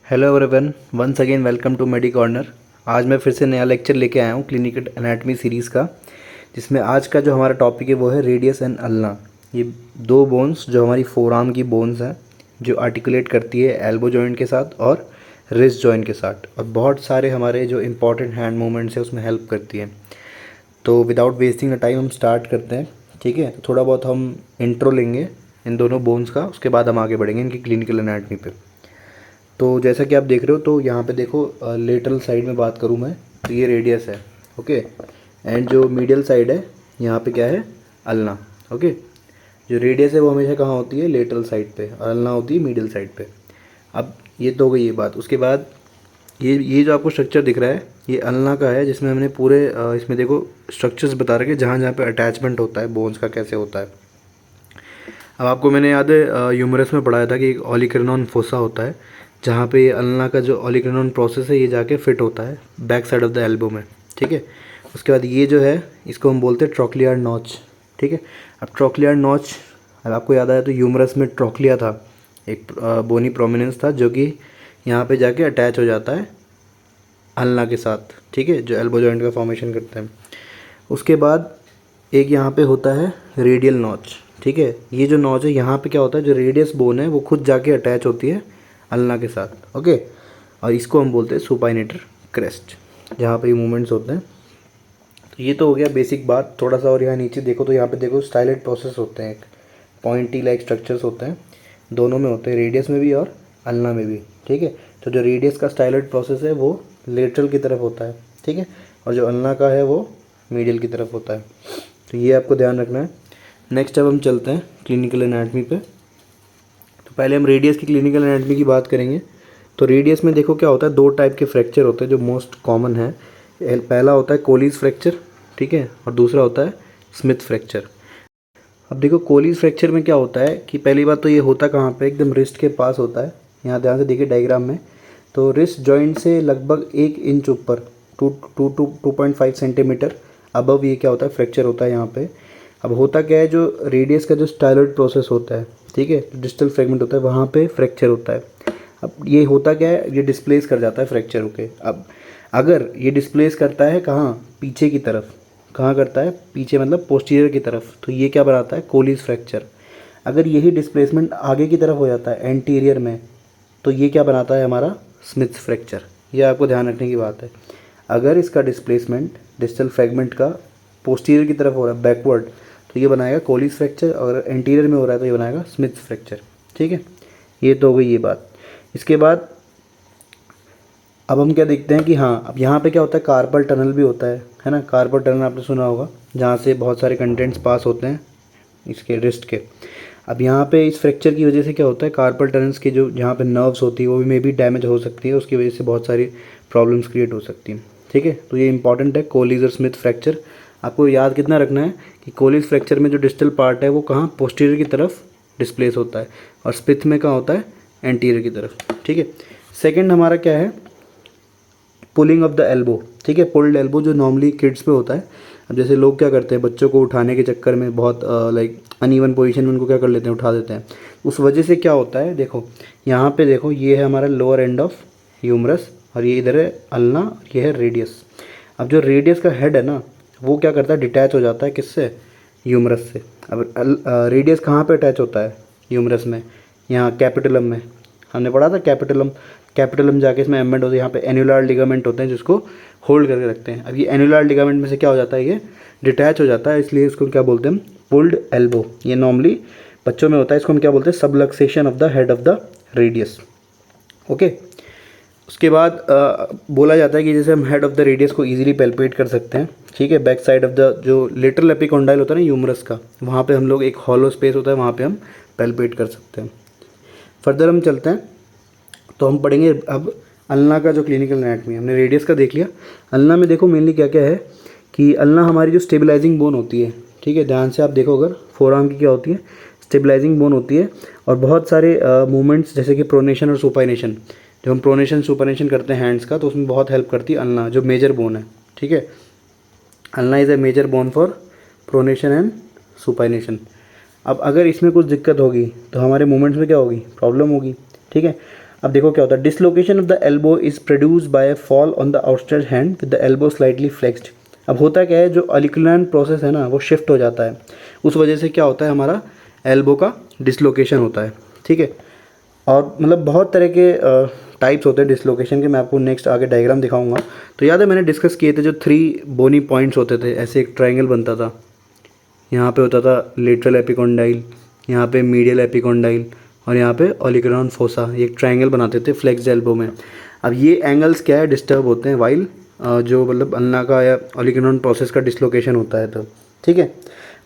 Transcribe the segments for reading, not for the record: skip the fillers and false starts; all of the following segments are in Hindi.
Hello everyone, once again welcome to Medi Corner. आज मैं फिर से नया लेक्चर लेके आया हूँ क्लिनिकल एनाटमी सीरीज़ का, जिसमें आज का जो हमारा टॉपिक है वो है रेडियस एंड अल्ना। ये दो बोन्स जो हमारी फोर आर्म की बोन्स हैं, जो आर्टिकुलेट करती है एल्बो जॉइंट के साथ और रिस्ट जॉइंट के साथ, और बहुत सारे हमारे जो इंपॉर्टेंट हैंड मूवमेंट्स हैं उसमें हेल्प करती है। तो विदाउट वेस्टिंग द टाइम हम स्टार्ट करते हैं। ठीक है, तो थोड़ा बहुत हम इंट्रो लेंगे इन दोनों बोन्स का, उसके बाद हम आगे बढ़ेंगे इनकी क्लिनिकल एनाटमी पे। तो जैसा कि आप देख रहे हो, तो यहाँ पे देखो लेटरल साइड में बात करूँ मैं तो ये रेडियस है। ओके, एंड जो मीडियल साइड है यहाँ पे क्या है, अल्ना। ओके, जो रेडियस है वो हमेशा कहाँ होती है, लेटरल साइड पे, और अल्ना होती है मीडियल साइड पे। अब ये तो हो गई ये बात। उसके बाद ये जो आपको स्ट्रक्चर दिख रहा है ये अल्ना का है, जिसमें हमने पूरे इसमें देखो स्ट्रक्चर्स बता रखे जहाँ जहाँ पे अटैचमेंट होता है बोन्स का, कैसे होता है। अब आपको मैंने याद है ह्यूमरस में पढ़ाया था कि एक ऑलिक्रनॉन फोसा होता है, जहाँ पे ये अल्ना का जो ऑलिक्रनॉन प्रोसेस है ये जाके फिट होता है back side of the elbow में। ठीक है, उसके बाद ये जो है इसको हम बोलते हैं ट्रोक्लियर नॉच। ठीक है, अब ट्रोक्लियर नॉच, अब आपको याद आया तो ह्यूमरस में ट्रोक्लिया था, एक बोनी प्रोमिनेंस था जो कि यहाँ पे जाके अटैच हो जाता है अल्ना के साथ। ठीक है, जो एल्बो जॉइंट का फॉर्मेशन करते हैं। उसके बाद एक यहाँ पे होता है रेडियल नॉच। ठीक है, ये जो नॉच है यहाँ पे क्या होता है, जो रेडियस बोन है वो खुद जाके अटैच होती है अल्ना के साथ। ओके, और इसको हम बोलते हैं सुपाइनेटर क्रेस्ट, जहाँ पे ये मूवमेंट्स होते हैं। तो ये तो हो गया बेसिक बात। थोड़ा सा और यहाँ नीचे देखो तो यहाँ पे देखो स्टाइलेट प्रोसेस होते हैं, एक पॉइंटी लाइक स्ट्रक्चर्स होते हैं, दोनों में होते हैं, रेडियस में भी और अल्ना में भी। ठीक है, तो जो रेडियस का स्टाइलेट प्रोसेस है वो लेटरल की तरफ होता है। ठीक है, और जो अल्ना का है वो मीडियल की तरफ होता है। तो ये आपको ध्यान रखना है। नेक्स्ट अब हम चलते हैं क्लिनिकल एनाटमी पे। तो पहले हम रेडियस की क्लिनिकल एनाटमी की बात करेंगे। तो रेडियस में देखो क्या होता है, दो टाइप के फ्रैक्चर होते हैं जो मोस्ट कॉमन है। पहला होता है कोलीज फ्रैक्चर, ठीक है, और दूसरा होता है स्मिथ फ्रैक्चर। अब देखो कोलीज फ्रैक्चर में क्या होता है कि पहली बात तो ये होता कहाँ पे, एकदम रिस्ट के पास होता है। यहाँ ध्यान से देखिए डायग्राम में, तो रिस्ट जॉइंट से लगभग 1 इंच ऊपर, 2.5 सेंटीमीटर अबव ये क्या होता है, फ्रैक्चर होता है यहाँ पे। अब होता क्या है, जो रेडियस का जो स्टाइलॉइड प्रोसेस होता है, ठीक है, डिस्टल फ्रेगमेंट होता है, वहाँ पे फ्रैक्चर होता है। अब ये होता क्या है, ये डिस्प्लेस कर जाता है फ्रैक्चर होके। अब अगर ये डिस्प्लेस करता है कहाँ, पीछे की तरफ, कहाँ करता है, पीछे मतलब पोस्टीरियर की तरफ, तो ये क्या बनाता है, कोलीज फ्रैक्चर। अगर यही डिस्प्लेसमेंट आगे की तरफ हो जाता है एंटीरियर में, तो ये क्या बनाता है, हमारा स्मिथ फ्रैक्चर। ये आपको ध्यान रखने की बात है। अगर इसका डिस्प्लेसमेंट डिस्टल फ्रेगमेंट का पोस्टीरियर की तरफ हो रहा है, बैकवर्ड, तो ये बनाएगा कोलीज फ्रैक्चर, और एंटीरियर में हो रहा है तो ये बनाएगा स्मिथ फ्रैक्चर। ठीक है, ये तो हो गई ये बात। इसके बाद अब हम क्या देखते हैं कि हाँ, अब यहाँ पे क्या होता है, कार्पल टनल भी होता है ना। कार्पल टनल आपने सुना होगा, जहाँ से बहुत सारे कंटेंट्स पास होते हैं इसके रिस्ट के। अब यहाँ पे इस फ्रैक्चर की वजह से क्या होता है, कार्पल टनल्स के जो जहाँ पे नर्व्स होती है वो भी मे भी डैमेज हो सकती है, उसकी वजह से बहुत सारी प्रॉब्लम्स क्रिएट हो सकती हैं। ठीक है, तो ये इंपॉर्टेंट है कोलीज और स्मिथ फ्रैक्चर। आपको याद कितना रखना है कि कोलीज फ्रैक्चर में जो डिस्टल पार्ट है वो कहाँ, पोस्टीरियर की तरफ डिस्प्लेस होता है, और स्मिथ में कहाँ होता है, एंटीरियर की तरफ। ठीक है, सेकेंड हमारा क्या है, पुलिंग ऑफ द एल्बो। ठीक है, पुल्ड एल्बो जो नॉर्मली किड्स पे होता है। अब जैसे लोग क्या करते हैं, बच्चों को उठाने के चक्कर में बहुत लाइक अनइवन पोजीशन में उनको क्या कर लेते हैं, उठा देते हैं। उस वजह से क्या होता है, देखो यहाँ पे देखो, ये है हमारा लोअर एंड ऑफ ह्यूमरस, और ये इधर है अल्ना, और ये है रेडियस। अब जो रेडियस का हेड है ना, वो क्या करता है, डिटैच हो जाता है किससे, ह्यूमरस से। अब रेडियस कहाँ पे अटैच होता है ह्यूमरस में, यहाँ कैपिटलम में, हमने पढ़ा था कैपिटलम। कैपिटलम जाके इसमें एम्बेड होते हैं, यहाँ पे एन्युलर लिगामेंट होते हैं जिसको होल्ड करके रखते हैं। अब ये एन्युलर लिगामेंट में से क्या हो जाता है, ये डिटैच हो जाता है, इसलिए इसको क्या बोलते हैं, पुल्ड एल्बो। ये नॉर्मली बच्चों में होता है, इसको हम क्या बोलते हैं, subluxation of the head of the radius. Okay, उसके बाद बोला जाता है कि जैसे हम हेड ऑफ द रेडियस को इजीली पैल्पेट कर सकते हैं। ठीक है, बैक साइड ऑफ द जो लेटरल एपिकोंडाइल होता है ना ह्यूमरस का, वहाँ पे हम लोग, एक हॉलो स्पेस होता है, वहाँ पे हम पैल्पेट कर सकते हैं। फर्दर हम चलते हैं, तो हम पढ़ेंगे अब अल्ना का जो क्लिनिकल एनाटमी। हमने रेडियस का देख लिया। अल्ना में देखो मेनली क्या क्या है कि अल्ना हमारी जो स्टेबलाइजिंग बोन होती है। ठीक है, ध्यान से आप देखो, अगर फोर आर्म की क्या होती है, स्टेबलाइजिंग बोन होती है, और बहुत सारे मूवमेंट्स जैसे कि प्रोनेशन और सुपाइनेशन, जब हम प्रोनेशन सुपाइनेशन करते हैं हैंड्स का, तो उसमें बहुत हेल्प करती है अल्ना, जो मेजर बोन है। ठीक है, ulna is a major bone for pronation and supination. अब अगर इसमें कुछ दिक्कत होगी तो हमारे मूवमेंट्स में क्या होगी, प्रॉब्लम होगी। ठीक है, अब देखो क्या होता है, dislocation of the elbow is produce by a fall on the outstretch hand with the elbow slightly flexed. अब होता क्या है, जो ऑलिकुलर प्रोसेस है ना वो शिफ्ट हो जाता है, उस वजह से क्या होता है, हमारा एल्बो का डिसलोकेशन होता है। ठीक है, और मतलब बहुत तरह के टाइप्स होते हैं डिसलोकेशन के, मैं आपको नेक्स्ट आगे डायग्राम दिखाऊंगा। तो याद है मैंने डिस्कस किए थे जो 3 बोनी पॉइंट्स होते थे, ऐसे एक ट्रायंगल बनता था, यहाँ पे होता था लेटरल एपिकोंडाइल, यहाँ पे मीडियल एपिकोंडाइल और यहाँ पे ओलिकरॉन फोसा, ये एक ट्रायंगल बनाते थे फ्लेक्स्ड एल्बो में। अब ये एंगल्स क्या है, डिस्टर्ब होते हैं वाइल जो मतलब अल्ना का या ओलिकरॉन प्रोसेस का डिसलोकेशन होता है तो। ठीक है,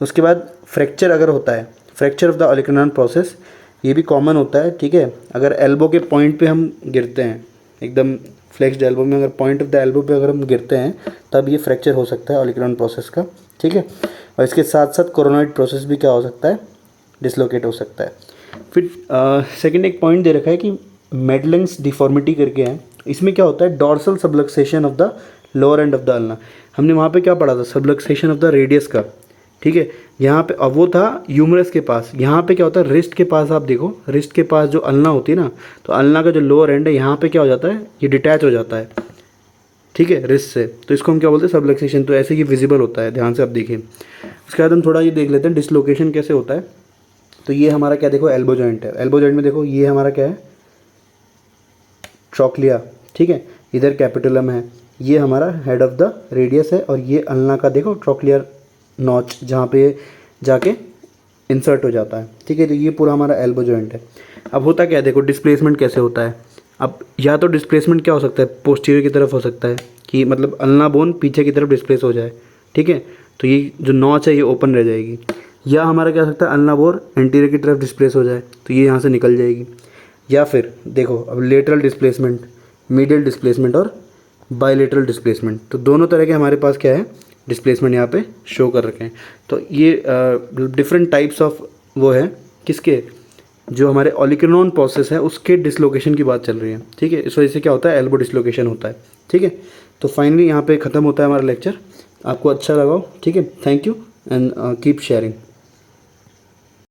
उसके बाद फ्रैक्चर अगर होता है, फ्रैक्चर ऑफ द ओलिकरॉन प्रोसेस, ये भी कॉमन होता है। ठीक है, अगर एल्बो के पॉइंट पे हम गिरते हैं, एकदम फ्लेक्स्ड एल्बो में अगर पॉइंट ऑफ द एल्बो पे अगर हम गिरते हैं तब ये फ्रैक्चर हो सकता है ओलिकरॉन प्रोसेस का। ठीक है, और इसके साथ साथ कोरोनॉइड प्रोसेस भी क्या हो सकता है, डिसलोकेट हो सकता है। फिर सेकंड एक पॉइंट दे रखा है कि मेडलिंग्स डिफॉर्मिटी करके है, इसमें क्या होता है, dorsal subluxation of the lower end of the ulna. हमने वहाँ पे क्या पढ़ा था, सबलक्सेशन ऑफ द रेडियस का। ठीक है, यहाँ पे अब वो था ह्यूमरस के पास, यहाँ पे क्या होता है, रिस्ट के पास आप देखो, रिस्ट के पास जो अल्ना होती है ना, तो अल्ना का जो लोअर एंड है यहाँ पे क्या हो जाता है, ये डिटैच हो जाता है। ठीक है, रिस्ट से, तो इसको हम क्या बोलते हैं, सबलक्सेशन। तो ऐसे ये विजिबल होता है, ध्यान से आप देखिए। उसके बाद हम थोड़ा ये देख लेते हैं डिसलोकेशन कैसे होता है। तो ये हमारा क्या देखो, एल्बो जॉइंट है। एल्बो जॉइंट में देखो ये हमारा क्या है, ट्रोक्लिया। ठीक है, इधर कैपिटुलम है, ये हमारा हेड ऑफ द रेडियस है, और ये अल्ना का देखो ट्रोक्लियर नॉच जहाँ पे जाके इंसर्ट हो जाता है। ठीक है, तो ये पूरा हमारा एल्बो जॉइंट है। अब होता क्या है, देखो डिस्प्लेसमेंट कैसे होता है। अब या तो डिस्प्लेसमेंट क्या हो सकता है, पोस्टीरियर की तरफ हो सकता है, कि मतलब अल्ना बोन पीछे की तरफ डिस्प्लेस हो जाए। ठीक है, तो ये जो नॉच है ये ओपन रह जाएगी। या हमारा क्या हो सकता है, अल्ना बोन एंटीरियर की तरफ डिस्प्लेस हो जाए, तो ये यहाँ से निकल जाएगी। या फिर देखो अब लेटरल डिस्प्लेसमेंट, मीडियल डिस्प्लेसमेंट और बायलेटरल डिस्प्लेसमेंट, तो दोनों तरह के हमारे पास क्या है, डिस्प्लेसमेंट यहाँ पे शो कर रखे हैं। तो ये डिफरेंट टाइप्स ऑफ वो है किसके, जो हमारे ओलिकरॉन प्रोसेस है उसके डिसलोकेशन की बात चल रही है। ठीक है, इस वजह से क्या होता है, एल्बो डिसलोकेशन होता है। ठीक है, तो फाइनली यहाँ पे ख़त्म होता है हमारा लेक्चर। आपको अच्छा लगा हो, ठीक है, thank you and keep sharing.